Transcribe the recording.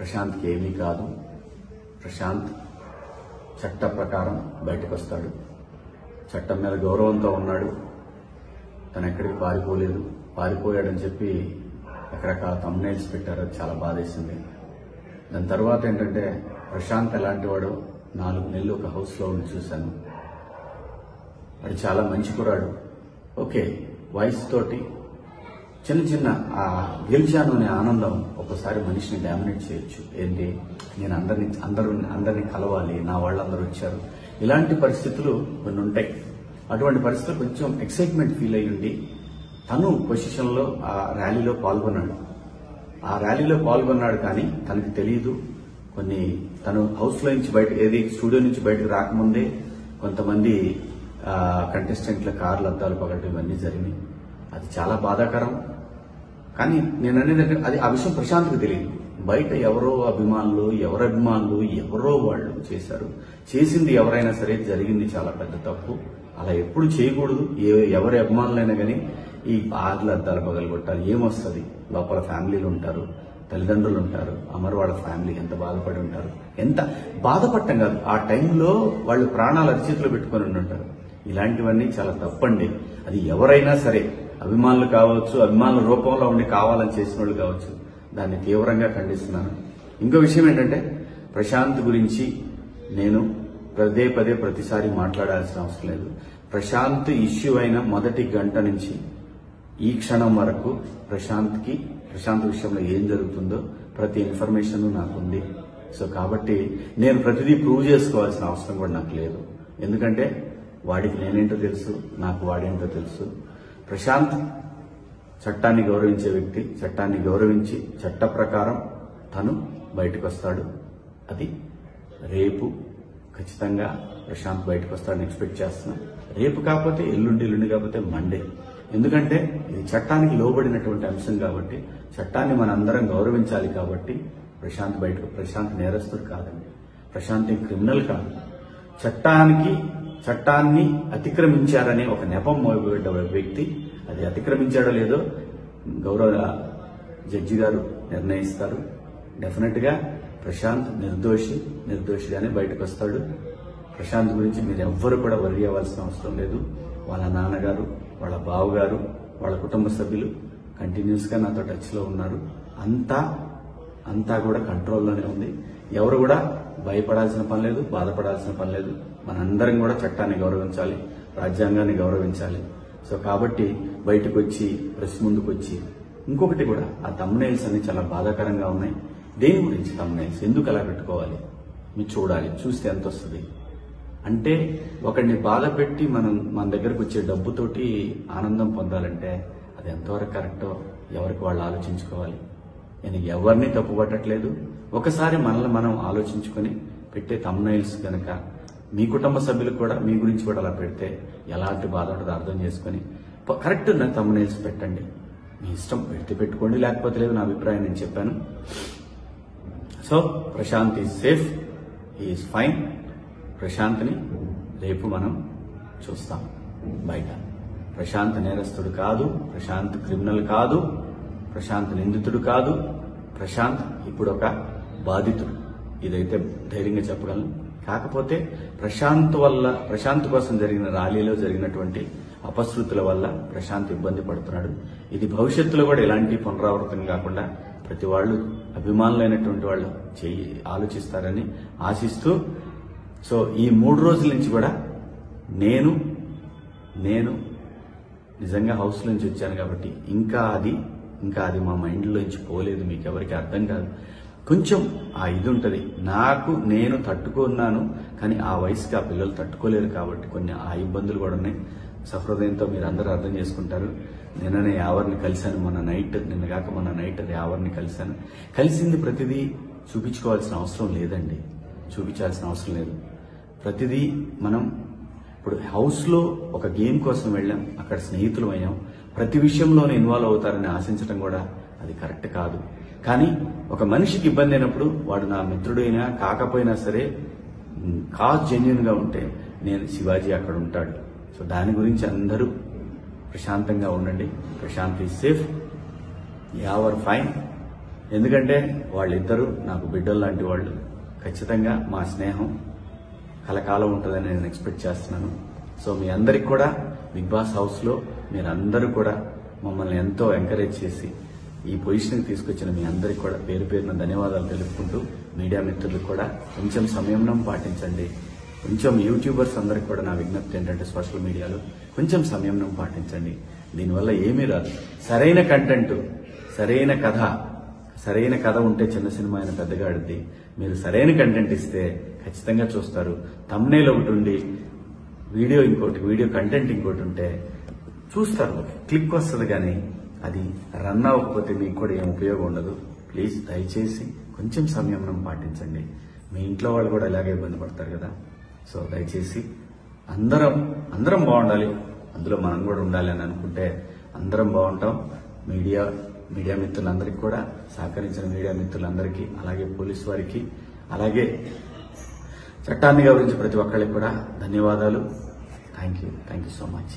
ప్రశాంత్కి ఏమీ కాదు. ప్రశాంత్ చట్ట ప్రకారం బయటకు వస్తాడు. చట్టం మీద గౌరవంతో ఉన్నాడు. తను ఎక్కడికి పారిపోలేదు. పారిపోయాడని చెప్పి రకరకాల థంబ్నెయిల్స్ పెట్టారు. అది చాలా బాధేసింది. దాని తర్వాత ఏంటంటే ప్రశాంత్ ఎలాంటి వాడు 4 నెలలు ఒక హౌస్లో ఉండి చూశాను. వాడు చాలా మంచి కుర్రాడు. ఓకే, వయసు తోటి చిన్న చిన్న ఆ గెలిచాను అనే ఆనందం ఒకసారి మనిషిని డామినేట్ చేయొచ్చు. ఏంటి, నేను అందరినీ కలవాలి, నా వాళ్ళందరూ వచ్చారు, ఇలాంటి పరిస్థితులు కొన్ని ఉంటాయి. అటువంటి పరిస్థితులు కొంచెం ఎక్సైట్మెంట్ ఫీల్ అయ్యి తను పొజిషన్లో ఆ ర్యాలీలో పాల్గొన్నాడు. కానీ తనకు తెలియదు, తను హౌస్లో నుంచి స్టూడియో నుంచి బయటకు రాకముందే కొంతమంది కంటెస్టెంట్ల కార్ల అద్దాలు పగలటం ఇవన్నీ జరిగినాయి. అది చాలా బాధాకరం. కానీ నేను అనేది ఆ విషయం ప్రశాంత్కి తెలియదు. బయట ఎవరో అభిమానులు ఎవరో వాళ్ళు చేశారు. చేసింది ఎవరైనా సరే జరిగింది చాలా పెద్ద తప్పు. అలా ఎప్పుడు చేయకూడదు. ఎవరి అభిమానులైనా కానీ ఈ కార్ల అద్దాలు పగలగొట్టాలి. ఏమొస్తుంది? లోపల ఫ్యామిలీలు ఉంటారు, తల్లిదండ్రులు ఉంటారు, అమర్ వాళ్ళ ఫ్యామిలీ ఎంత బాధపడి ఉంటారు. ఎంత బాధపడటం కాదు, ఆ టైంలో వాళ్ళు ప్రాణాలు అరిచేతులు పెట్టుకొని ఉంటారు. ఇలాంటివన్నీ చాలా తప్పండి. అది ఎవరైనా సరే, అభిమానులు కావచ్చు, అభిమానుల రూపంలో ఉండి కావాలని చేసిన వాళ్ళు కావచ్చు, దాన్ని తీవ్రంగా ఖండిస్తున్నాను. ఇంకో విషయం ఏంటంటే, ప్రశాంత్ గురించి నేను పదే ప్రతిసారి మాట్లాడాల్సిన అవసరం లేదు. ప్రశాంత్ ఇష్యూ అయిన మొదటి గంట నుంచి ఈ క్షణం వరకు ప్రశాంత్ విషయంలో ఏం జరుగుతుందో ప్రతి ఇన్ఫర్మేషన్ నాకుంది. సో కాబట్టి నేను ప్రతిదీ ప్రూవ్ చేసుకోవాల్సిన అవసరం కూడా నాకు లేదు. ఎందుకంటే వాడికి నేనేంటో తెలుసు, నాకు వాడేంటో తెలుసు. ప్రశాంత్ చట్టాన్ని గౌరవించే వ్యక్తి. చట్టాన్ని గౌరవించి చట్ట ప్రకారం తను బయటకు వస్తాడు. అది రేపు ఖచ్చితంగా ప్రశాంత్ బయటకు వస్తాడని ఎక్స్పెక్ట్ చేస్తున్నాను. రేపు కాకపోతే ఎల్లుండి కాకపోతే మండే. ఎందుకంటే ఇది చట్టానికి లోబడినటువంటి అంశం కాబట్టి, చట్టాన్ని మనందరం గౌరవించాలి కాబట్టి ప్రశాంత్ నేరస్తుడు కాదండి. ప్రశాంత్ క్రిమినల్ కాదు. చట్టాన్ని అతిక్రమించారనే ఒక నెపం మోయబడ్డ వ్యక్తి. అది అతిక్రమించాడో లేదో గౌరవ జడ్జి గారు నిర్ణయిస్తారు. డెఫినెట్ గా ప్రశాంత్ నిర్దోషిగానే బయటకు వస్తాడు. ప్రశాంత్ గురించి మీరు ఎవ్వరు కూడా వర్రీ అవ్వాల్సిన అవసరం లేదు. వాళ్ళ నాన్నగారు, వాళ్ళ బావగారు, వాళ్ళ కుటుంబ సభ్యులు కంటిన్యూస్ గా నాతో టచ్ లో ఉన్నారు. అంతా కూడా కంట్రోల్లోనే ఉంది. ఎవరు కూడా భయపడాల్సిన పని లేదు, బాధపడాల్సిన పని లేదు. మనందరం కూడా చట్టాన్ని గౌరవించాలి, రాజ్యాంగాన్ని గౌరవించాలి. సో కాబట్టి బయటకు వచ్చి ప్రెస్ ముందుకు వచ్చి ఇంకొకటి కూడా ఆ థంబ్నెయిల్స్ అన్ని చాలా బాధాకరంగా ఉన్నాయి. దేని గురించి థంబ్నెయిల్స్ ఎందుకు అలా పెట్టుకోవాలి? మీరు చూడాలి, చూస్తే ఎంత వస్తుంది అంటే, ఒకడిని బాధ పెట్టి మన దగ్గరకు వచ్చే డబ్బుతోటి ఆనందం పొందాలంటే అది ఎంతవరకు కరెక్టో ఎవరికి వాళ్ళు ఆలోచించుకోవాలి. నేను ఎవరిని తప్పు పట్టట్లేదు. ఒకసారి మనల్ని మనం ఆలోచించుకొని పెట్టే థంబ్నెయిల్స్ కనుక మీ కుటుంబ సభ్యులకు కూడా మీ గురించి కూడా అలా పెడితే ఎలాంటి బాధ ఉంటుందో అర్థం చేసుకుని కరెక్ట్ థంబ్నెయిల్స్ పెట్టండి. మీ ఇష్టం, పెట్టుకోండి, లేకపోతే లేదు. నా అభిప్రాయం నేను చెప్పాను. So Prashanth is safe, is fine. ప్రశాంత్ని రేపు మనం చూస్తాం బయట. ప్రశాంత్ నేరస్తుడు కాదు, ప్రశాంత్ క్రిమినల్ కాదు, ప్రశాంత్ నిందితుడు కాదు. ప్రశాంత్ ఇప్పుడు ఒక బాధితుడు. ఇదైతే ధైర్యంగా చెప్పగలను. కాకపోతే ప్రశాంత్ కోసం జరిగిన ర్యాలీలో జరిగినటువంటి అపశృతుల వల్ల ప్రశాంత్ ఇబ్బంది పడుతున్నాడు. ఇది భవిష్యత్తులో కూడా ఎలాంటి పునరావృతం కాకుండా ప్రతి వాళ్ళు, అభిమానులైనటువంటి వాళ్ళు ఆలోచిస్తారని ఆశిస్తూ, సో ఈ 3 రోజుల నుంచి కూడా నేను నిజంగా హౌస్ నుంచి వచ్చాను కాబట్టి ఇంకా అది మా మైండ్లో నుంచి పోలేదు. మీకు ఎవరికి అర్థం కాదు. కొంచెం ఆ ఇది ఉంటుంది. నేను తట్టుకున్నాను, కానీ ఆ వయసుకి ఆ పిల్లలు తట్టుకోలేరు కాబట్టి కొన్ని ఆ ఇబ్బందులు కూడా ఉన్నాయి. సహృదయంతో మీరు అందరూ అర్థం చేసుకుంటారు. నిన్ననే యావర్ని కలిశాను. మొన్న నైట్ యావర్ని కలిశాను. కలిసింది ప్రతిదీ చూపించుకోవాల్సిన అవసరం లేదండి. చూపించాల్సిన అవసరం లేదు. ప్రతిదీ మనం ఇప్పుడు హౌస్లో ఒక గేమ్ కోసం వెళ్ళాం, అక్కడ స్నేహితులు అయ్యాం. ప్రతి విషయంలోనే ఇన్వాల్వ్ అవుతారని ఆశించడం కూడా అది కరెక్ట్ కాదు. కానీ ఒక మనిషికి ఇబ్బంది అయినప్పుడు వాడు నా మిత్రుడైనా కాకపోయినా సరే కాజ్ జెన్యున్ గా ఉంటే నేను శివాజీ అక్కడ ఉంటాడు. సో దాని గురించి అందరూ ప్రశాంతంగా ఉండండి. Prashant is safe, you're fine. ఎందుకంటే వాళ్ళిద్దరూ నాకు బిడ్డలు లాంటి వాళ్ళు. ఖచ్చితంగా మా స్నేహం కలకాలం ఉంటుందని నేను ఎక్స్పెక్ట్ చేస్తున్నాను. సో మీ అందరికి కూడా బిగ్ బాస్ హౌస్లో మీరందరూ కూడా మమ్మల్ని ఎంతో ఎంకరేజ్ చేసి ఈ పొజిషన్కి తీసుకొచ్చిన మీ అందరికి కూడా పేరు పేరున ధన్యవాదాలు తెలుపుకుంటూ, మీడియా మిత్రులకు కూడా కొంచెం సంయమనం పాటించండి. కొంచెం యూట్యూబర్స్ అందరికి కూడా నా విజ్ఞప్తి ఏంటంటే సోషల్ మీడియాలో కొంచెం సంయమనం పాటించండి. దీనివల్ల ఏమీ రాదు. సరైన కంటెంట్, సరైన కథ ఉంటే చిన్న సినిమా అయినా పెద్దగా ఆడుద్ది. మీరు సరైన కంటెంట్ ఇస్తే ఖచ్చితంగా చూస్తారు. థంబ్నెయిల్ ఒకటి ఉండి వీడియో కంటెంట్ ఇంకోటి ఉంటే చూస్తారు, క్లిక్ వస్తుంది. కానీ అది రన్ అవ్వకపోతే మీకు కూడా ఏం ఉపయోగం ఉండదు. ప్లీజ్ దయచేసి కొంచెం సంయమనం పాటించండి. మీ ఇంట్లో వాళ్ళు కూడా ఇలాగే ఇబ్బంది పడతారు కదా. సో దయచేసి అందరం బాగుండాలి, అందులో మనం కూడా ఉండాలి అని అనుకుంటే అందరం బాగుంటాం. మీడియా మిత్రులందరికీ కూడా సహకరించిన మీడియా మిత్రులందరికీ, అలాగే పోలీసు వారికి, అలాగే చట్టాన్ని గౌరవించే ప్రతి ఒక్కరికి కూడా ధన్యవాదాలు. Thank you so much.